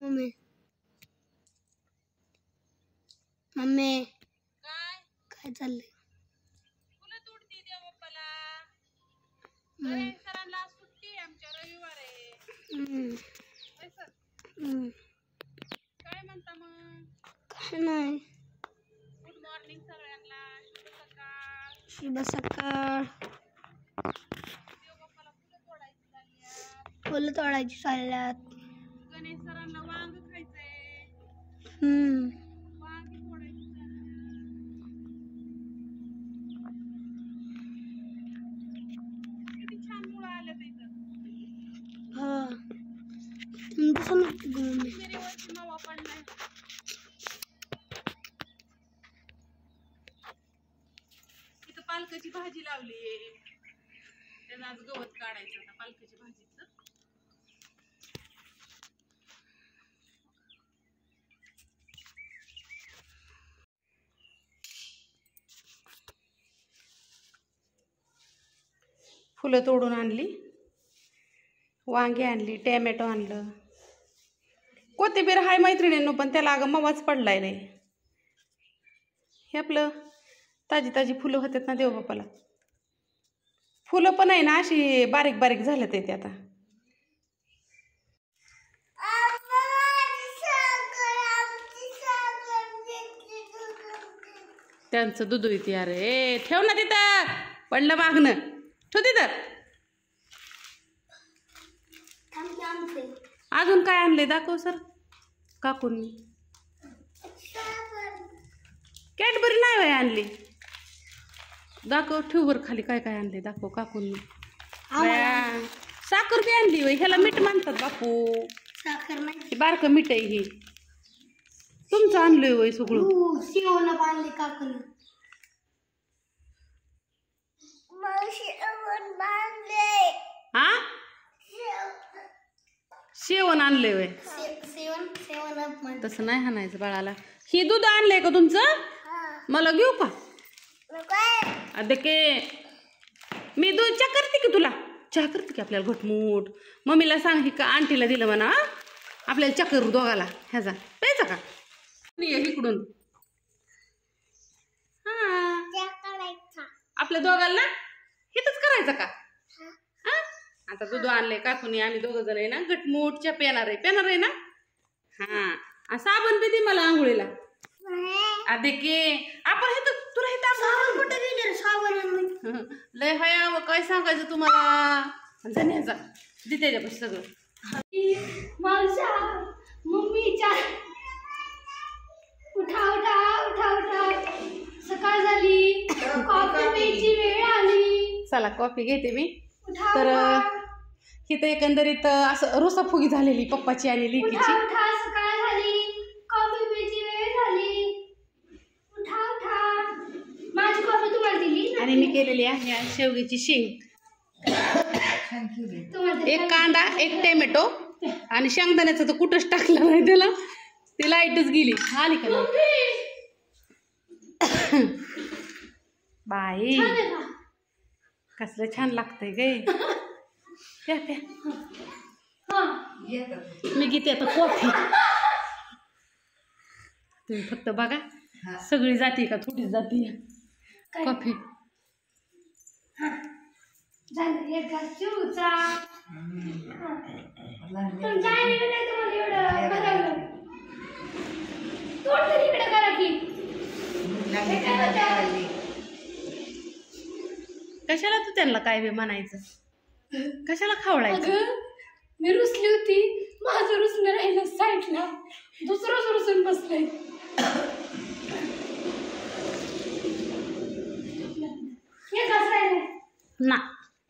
Mummy mummy काय चाललंय? फुलं तोडती देव बाप्पाला. सरांना सुट्टी आमच्या रविवार आहे. काय म्हणता मग? काय नाही. गुड मॉर्निंग सगळ्यांना. शुभ सकाळ. शुभ सकाळ. देव बाप्पाला फुलं तोडायची चालल्यात. गणेश सरांना वांग खायचंय. वांग तोडायची किती छान मुळं आल्यात इथं. हा तुमचं मम्मी मिरीवरची मावा पडलाय. इथं पालकाची भाजी लावली. त्याचं आज गवत काढायचं आता पालकाची भाजीचं. फुलं तोडून आणली, वांगी आणली, टॅमॅटो आणलं, कोथिंबीर हाय मैत्रिणींनो, पण त्याला अगं मवाच पडलाय नाही. हे आपलं ताजी ताजी फुलं होतात ना देवबापाला. फुलं पण आहे ना अशी बारीक बारीक झालं ते आता. त्यांचं दूध येते. अरे ठेव ना तिथं, पडलं मागणं, ठेव तिथं. अजून काय आणले दाखव सर काकूंनी. कॅडबरी नाही वय आणली. दाखव, ठेव वर खाली काय काय आणले दाखव काकूंनी. साखर बी आणली वय. ह्याला मीठ म्हणतात बापू. साखर नाही, बारकं मीठ आहे हे. तुमचं आणलंय वय सगळं. शेवण बांधले काकून. हा शेवण आणलंय वय. तसं नाही हाणायचं बाळाला. ही दूध आणलंय का तुमचं? मला घेऊ का? अदके मी दूध चहा करते की तुला. चहा करते की आपल्याला घटमूट. मम्मीला सांग ही का आंटीला दिलं म्हणा आपल्याला चहा करू दोघाला. ह्याचा प्यायचा का इकडून? हा आपल्या दोघाला ना हिथंच करायचं का? आता दूध आणलंय काकूनी. आम्ही दोघं जण आहे ना घटमूट चहा पेणार आहे ना. हा साबण बी दे मला आंघोळीला. आधी की आपण हे तर तुला हे लय हया व काय सांगायचं तुम्हाला. जाण्याचा दे त्याच्यापाशी सगळं. मम्मीच्या उठा उठा उठा उठा, सकाळ झाली, कॉफी प्यायची वेळ आली. चला कॉफी घेते मी. तर इथं एकंदरीत असं रुसाफुगी झालेली पप्पाची आणि लेकीची. सकाळ झाली, कॉफी प्यायची वेळ झाली. उठा उठा. माझी कॉफी तुम्हाला दिली आणि मी केलेली आहे शेवग्याची शेंग. एक कांदा, एक टोमॅटो आणि शेंगदाण्याचं तर कुठंच टाकलं नाही त्याला. ती लाईटच गेली. आली का बाई? कसलं छान लागतंय गे. प्या प्या. मी घेते आता कॉफी. तुम्ही फक्त बघा सगळी जाते का थोडीच जाते कॉफी. एक ग्लास चिरूचा. कशाला तू त्यांना काय बी म्हणायचं? कशाला खावळायचं? मी रुसली होती. माझं रुसणं राहिलं साईडला. दुसरंच रुसून बसलंय. ना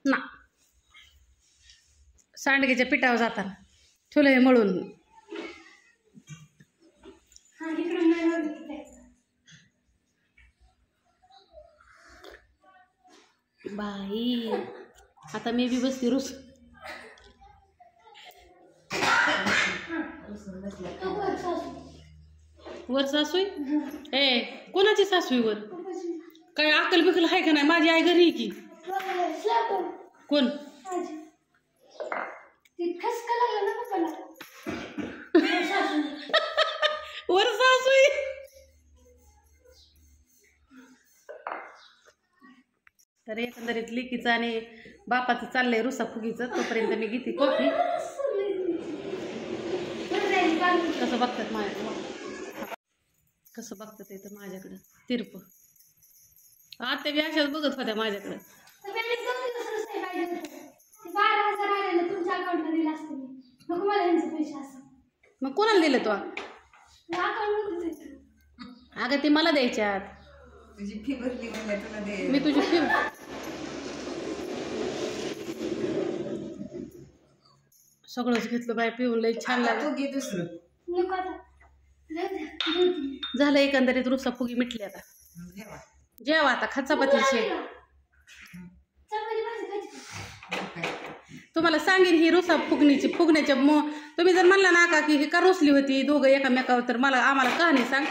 ना सांडग्याच्या पिठावर जाताना ठेवलंय मळून. बाई आता मी बी बसते रुस. वर सासूई? ए कोणाची सासूई वर? काय अक्कल बिकल आहे का नाही? माझी आई घरी की. कोण? तर एकंदरीत लेकीचं आणि बापाचं चाललंय रुसा फुगीचं. तोपर्यंत मी घेते कॉफी. कसं बघतात माझ्याकडं, कसं बघतात इथं माझ्याकडं तिरप. आता बी अशाच बघत होत्या माझ्याकडं. 12,000 आलेलं तुमच्या अकाउंटला दिलं असतं मी. नको मला यांचे पैसे असं. मग कोणाला दिलं तो? अकाउंटमध्ये देतो. अगं ते मला द्यायच्यात. तुझी फी भरली म्हणजे तुला दे. मी तुझी फी सगळंच घेतलं बाय, पिऊन लई छान आता लागलं. तू घे दुसरं. नको आता. झालं एकंदरीत रुसा फुगी मिटली. आता जेवा. जेवा आता खचापती शे. चपाती भाजी खायची का? काय? तुम्हाला सांगेन ही रुसा फुगण्याच्या तुम्ही जर म्हणला ना का की ही का रुसली होती दोघं एकामेकावर, तर आम्हाला कहाणी सांग,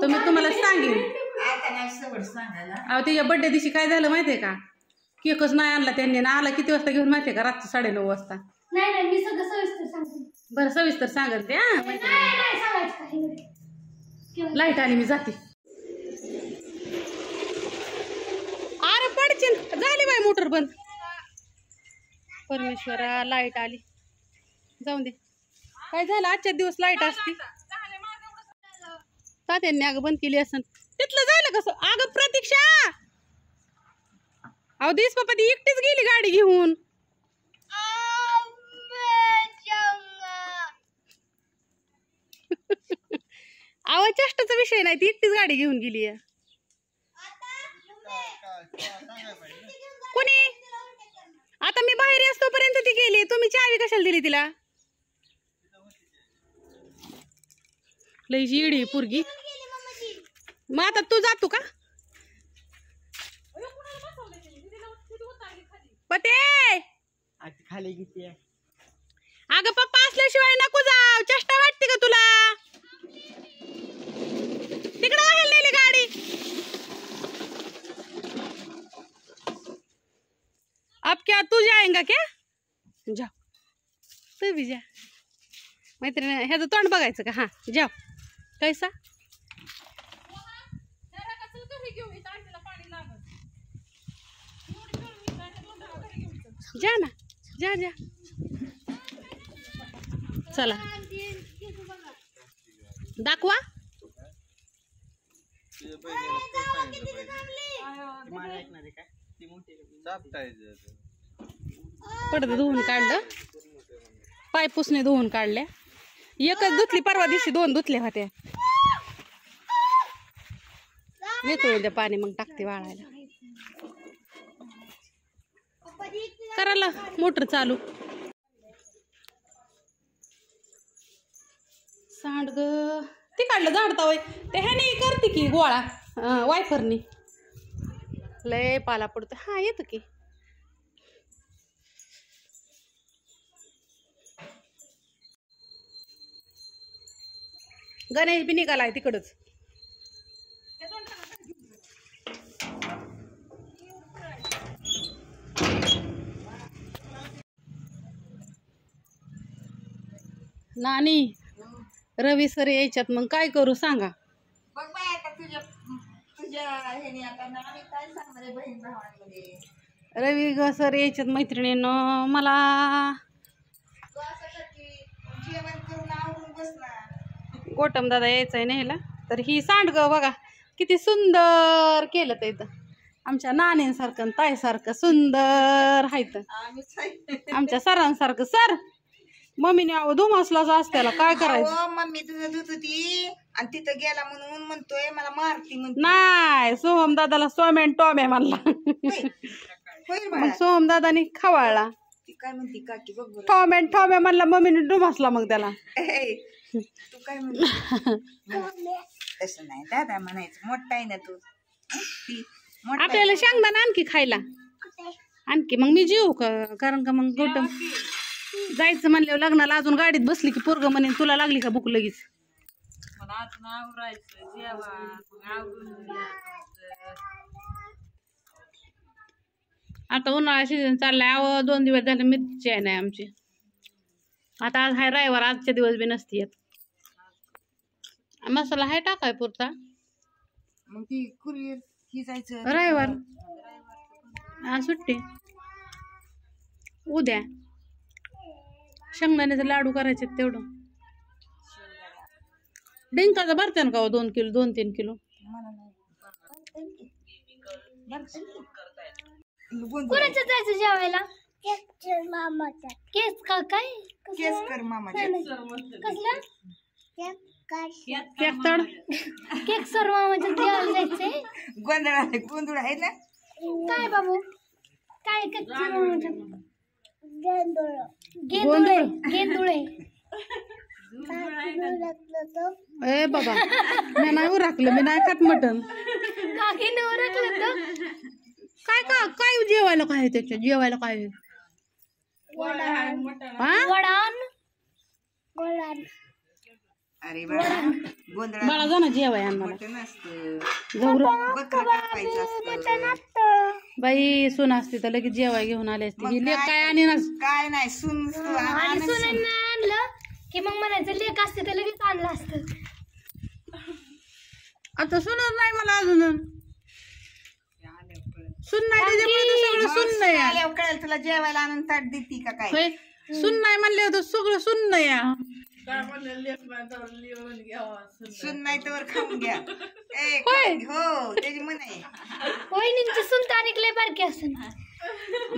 तर मी तुम्हाला सांगेन. आता नाही सवड सांगायला. अहो तिच्या बड्डे दिवशी काय झालं माहितीये का? केकच नाही आणला त्यांनी ना. आला किती वाजता घेऊन माहितीये का? रात्री 9:30 वाजता. नाही मी सगळं सविस्तर सांगते. बरं सविस्तर सांगत ते. नाही सांगायचं काही. लाईट आली, मी जाते. अरे पडचिन झाली बाई मोटर बंद. परमेश्वरा लाईट आली. जाऊन दे. काय झालं, आजच्या दिवस लाईट असती. तात्यांनी अगं बंद केली असन. तिथलं जायला कसं? अगं प्रतीक्षा, अहो दिस पप्पा ती एकटीच गेली गाडी घेऊन. अहो चेष्टाचा विषय नाही, ती एकटीच गाडी घेऊन गेली. कोणी? आता मी बाहेर असतोपर्यंत ती गेली. तुम्ही चावी कशाला दिली तिला? लई येडी पोरगी. मग आता तू जातो का? पते खाली किती? अगं पप्पा असल्याशिवाय नको जाऊ. चेष्टा वाटते का तुला? तिकडे बाहेर नेली गाडी. अब क्या तू जाएगा क्या? जाओ तू भी जा. मैत्रिणी ह्याचं तोंड बघायचं का? हा जाओ. कैसा जा ना, जा जा. चला दाखवा. पडदा धुवून काढलं, पाय पुसणे धुवून काढल्या. एकच धुतली, परवा दिवशी 2 धुतल्या होत्या. नेतो उद्या पाणी, मग टाकते वाळायला. करायला मोटर चालू. सांड ग ती काढलं झाडता वय ते ह्याने करते की गोळा वायफरनी. लय पाला पडतो. हा येतं की. गणेश बी निघालाय तिकडच. नानी रवी सर यायच्यात, मग काय करू सांगा? बघ बाय आता तुझ्या ह्याने आता आम्ही काय सांगणार आहे बहीण भावांमध्ये? रवी ग सर यायच्यात मैत्रिणीनं. मला तू असं कर की जेवण करून आवरून बसणार. गोटम दादा यायचंय न्यायला. तर ही सांडग बघा किती सुंदर केलं तर इथं. आमच्या नानींसारखं ताईसारखं सुंदर हायत. आमच्या सरांसारखं. सर मम्मीने अहो धुमासलाच असत्याला काय करायचं? मम्मी तुझं धुत होती आणि तिथं गेला म्हणून म्हणतोय मला मारती म्हणते. नाही, सोहम दादाला सोम्यान टॉम्या म्हणला. मग सोहम दादानी खवाळला. ती काय म्हणती काकी बघ बरं. टॉम्यान टॉम्या म्हणला, मम्मीने डुमासला मग त्याला. तू काय म्हणते? तसं नाही दादा म्हणायचं, मोठा आहे ना तू. ती मोठा आपल्याला शेंगदाणा आणखी खायला आणखी. मग मी जेऊ का? कारण का मग गोटम जायचं म्हणल्यावर लग्नाला अजून गाडीत बसली की पोरग म्हणे तुला लागली का भूक लगेच. मला अजून आवरायचं जेवा आवरून. आता उन्हाळा सीझन चाललाय. अहो 2 दिवस झाले मिरची आहे नाही आमची. आता आज हाय रविवार, आजच्या दिवस बी नसती येत. मसाला हाय टाकाय पुरता. मग ती कुरिअर ही जायचं रविवार आज सुट्टी. उद्या शेंगदाण्याचे लाडू करायचे तेवढं. डिंकाचं भरते ना का 2 किलो 2-3 किलो. कोणाचं जायचं जेवायला? केस का काय केस कर मामाच्या. कसलं केक तड. केक सर मामाच्या जेवायला जायचंय. गोंधळ आहे ना. काय बाबू काय केक सर मामाच्या? गोंधळ. गेंदुळे. ए बाबा मी नाही उरकलं. मी नाही खात मटण. काकीने ओरखलं तर काय जेवायला काय आहे त्याच्या? जेवायला काय आहे? हा? वडान. अरे बाळा गोंधळ बाळा जा ना जेवाय आण मला. मटण असतं. जाऊ बकरं कापायचं असतं. बाई सून असते तर लगेच जेवाय घेऊन आले असते. ही लेक काय आणि ना काय नाही सून आणि सुनांना आणलं की मग म्हणायचं लेक असते तर लगेच आणलं असतं. आता सुनच नाही मला अजून. सुन नाही त्याच्यामुळे तर सगळं सुन नाही. आल्यावर कळेल तुला जेवायला आणून ताट देती का काय. होय सुन नाही म्हणले होतं सगळं सुन नाही. सून नाही तर खाऊन घ्या. होय. हो त्याची म्हण आहे. वहिनींची सुन तारीख लय बारकी असेल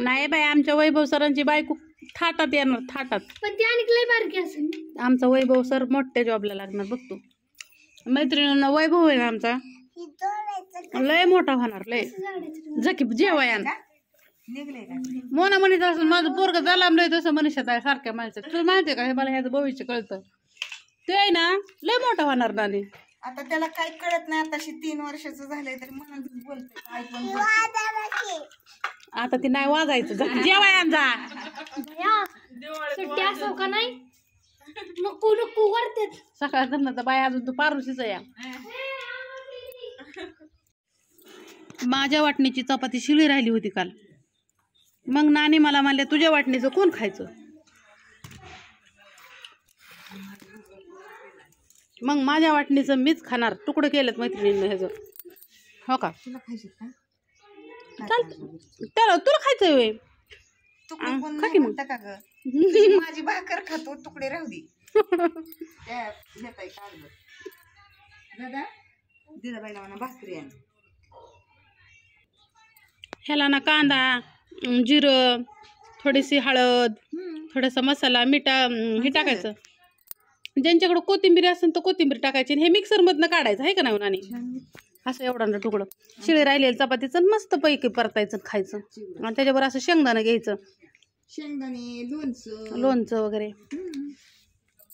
नाही बाई आमच्या वैभव सरांची बायको थाटात येणार थाटात. पण ती आणखी लय बारकी असेल. आमचा वैभव सर मोठ्या जॉबला लागणार बघतो. मैत्रिणींना वैभव आहे ना आमचा लय मोठा होणार लय. जकी जेवाय निघले का मोना म्हणत असं माझं पोरग झाला तसं मनुष्यात आहे सारख्या माणसात. तुला माहितीये का हे मला ह्याचं भविष्य कळतं. ते आहे ना लय मोठा होणार नानी. आता त्याला काही कळत नाही. आताशी 3 वर्षाचं झालंय तरी म्हणून बोलते काय पण बोलते. आता ती नाही वाजायचं. जेवाय आण जा. सुट्टी असो का नाही नको नको करते. सकाळ तर बाय अजून तू पारुशीच या. माझ्या वाटणीची चपाती शिळी राहिली होती काल. मग नानी मला म्हणले तुझ्या वाटणीचं कोण खायचं. मग माझ्या वाटणीचं मीच खाणार. तुकडं केलेत मैत्रिणींना ह्याचं. हो का तुला खायचे का चालतं. त्याला तुला खायचंय होय. तुकडे कोण खा नाही की मग. म्हणता का ग. तुझी माझी भाकर खातो तुकडे राहू दे. त्या घेताय कागद. दादा दिदा बाईला म्हणा भाकरी आण. ह्याला ना कांदा जिरं थोडीशी हळद थोडासा मसाला मीठ हे टाकायचं. ज्यांच्याकडे कोथिंबीर असेल तर कोथिंबीर टाकायची. हे मिक्सरमधनं काढायचं आहे का नाही नानी. असं एवढं ना तुकडं शिळे राहिलेलं चपातीचं मस्त पैकी परतायचं खायचं. आणि त्याच्यावर असं शेंगदाणं घ्यायचं. शेंगदाणे लोणचं लोणचं वगैरे.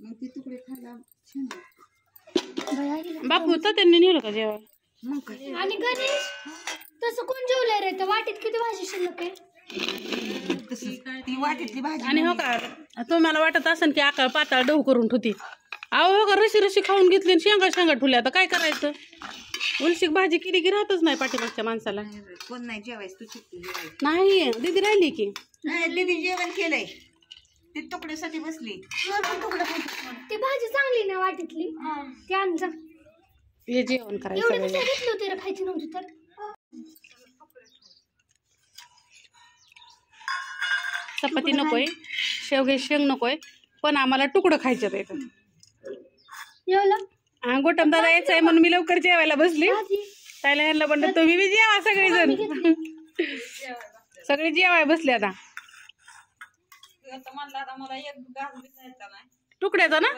मग ते तुकडे खायला छान. बापू तर त्यांनी नेलं का जेव्हा. मग काय आणि गणेश तसं कोण जेवलंय रे. तर वाटीत किती भाजी शिल्लक आहे. ती वाटीतली भाजी. आणि हो का तुम्हाला वाटत असेल की आकाळ पाताळ डव करून ठुती. अहो हो का रशी रशी खाऊन घेतली आणि शेंगा शेंगा ठुल्या. आता काय करायचं. उलशीक भाजी केली की राहतच नाही पाठीमागच्या माणसाला. कोण नाही जेवायच तू चिकली नाही दीदी राहिली की. दीदी जेवण केलंय. ती तुकड्यासाठी बसली. ती भाजी चांगली ना वाटीतली ती आमचा. हे जेवण करायचं एवढं सगळं. कसं घेतलं होतं रे खायची नव्हती तर. चपाती नकोय शेवगे शेंग नकोय पण आम्हाला तुकडं खायचं आहे. जेवला गोटम दादा यायचं आहे म्हणून मी लवकर जेवायला बसली. भाजी त्याला ह्यांना म्हणलं तुम्ही बी जेवा सगळेजण. सगळे जेवाय बसले आता. तुकड्याचा ना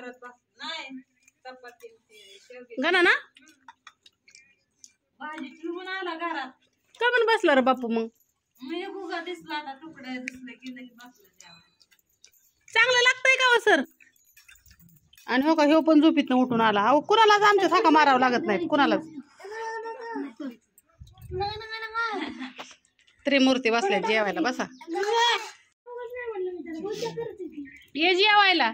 गणा ना का पण बसला रे बापू. मग चांगलं लागतंय का हो सर. आणि हो का ह्यो पण झोपीतनं उठून आला. अहो कुणालाच आमच्या थाका मारावं लागत नाही कुणालाच. त्रिमूर्ती बसल्या जेवायला. बसा ये जेवायला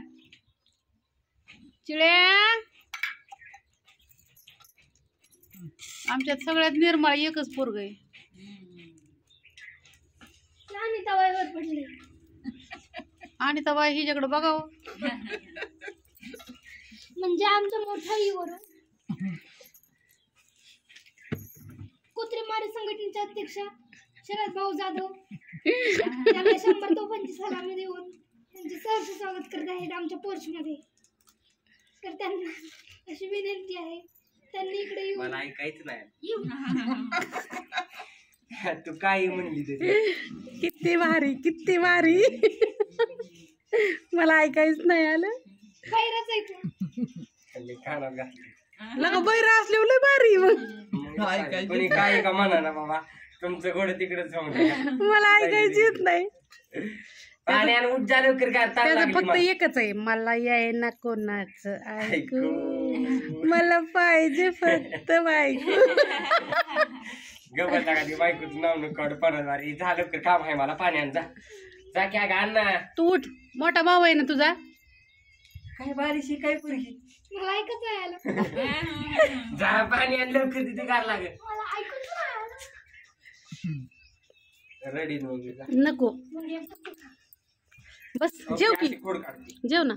चिळ्या. आमच्यात सगळ्यात निर्मळ एकच पोरग आहे. आणि तवायवर पडले. आणि तर बाई हिच्याकडे बघावं म्हणजे आमचा मोठा युवर कुत्रे मारे संघटनेच्या अध्यक्ष शरद भाऊ जाधव त्यांना 100 तोफांची सलामी देऊन त्यांचे सहर्ष स्वागत करत आहेत आमच्या पोर्चमध्ये. तर त्यांना अशी विनंती आहे त्यांनी इकडे येऊन मला ऐकायचं नाही. येऊ. तू काय म्हणली ते किती भारी किती भारी. मला ऐकायच नाही आलं. बाहेरच आहे तू. कानात घातली. लगा बैरा असले लय भारी. मग कोणी काय का म्हणा ना बाबा तुमचं घोडं तिकडेच मला ऐकायची येत नाही. पाणी आणि उज्जा लवकर काय ताण त्याचं लागली फक्त मला. एकच आहे, मला यायना कोणाचं ऐकू, मला पाहिजे फक्त बायको. गप्पा लागा ती बायकोचं नाव न काढ परत झालं लवकर काम आहे मला पाण्यात जा जा की अगं अण्णा. तू उठ, मोठा भाऊ आहे ना तुझा. काय बारीशी काय पुरगी मला ऐकत नाही आलं. जा पाणी आणि लवकर तिथे गार लागेल मला ऐकूच नाही आलं. रडी नको बस जेव की, खोड काढते. जेव ना,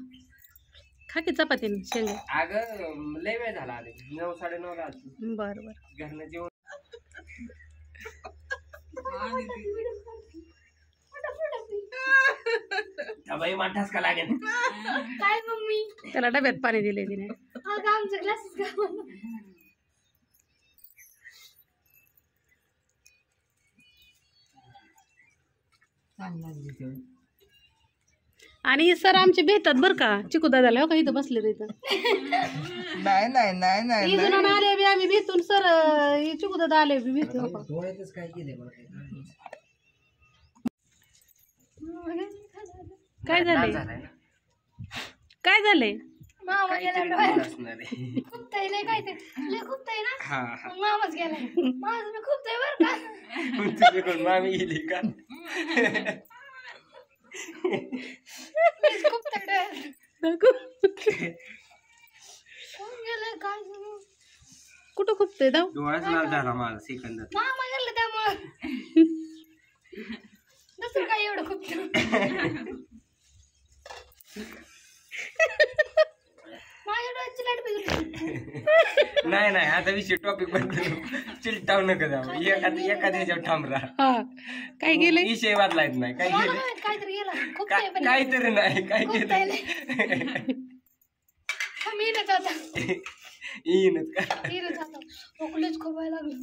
खा की चपाती शेंगा. अगं लय वेळ झाला आले 9 साडेनऊ ला आलती. बर बर. घरनं जेवण बाई माठास का लागेल. काय मम्मी त्याला डब्यात पाणी दिले तिने. अगं आमचं ग्लासेस का आणि सर आमचे भेटतात बर का चिकू दादाला. हो का इथं बसले इथं. नाही नाही नाही नाही इथून आले बी आम्ही भेटून सर, चिकू दादा आले बी भेटून. काय केले काय झालंय काय झालंय. मामा गेला काहीतरी डोळ्यात. बोल असणार आहे. खूप ताई लय काय ते लय खूप ताई ना. हा हा मग मामाच गेलाय. माझं मी खूप ताई बरं का. तुझी कोण मामी गेली का. मीच खूप ताई डोळ्यात. कोण गेलंय काय सांगू? कुठं खुपतंय दाव. डोळाच लाल झाला माझा सेकंदात. मामा गेला त्यामुळं दुसरं काय एवढं खूप माझ्या डोळ्यात चिलाट बिघडली. नाही नाही आता विषय टॉपिक बदलू. चिलटाव नका जाऊ. एका ह्याच्यावर थांब राहा. हा काय गेले. विषय वादलायच नाही. काय मला गेलं माहित काहीतरी गेला. खूप ताई पण काहीतरी नाही. काय खूप ताई गेलं लय. मी येणच आता. येईनच का. येणच आता. खोकलेच खोपायला लागलो.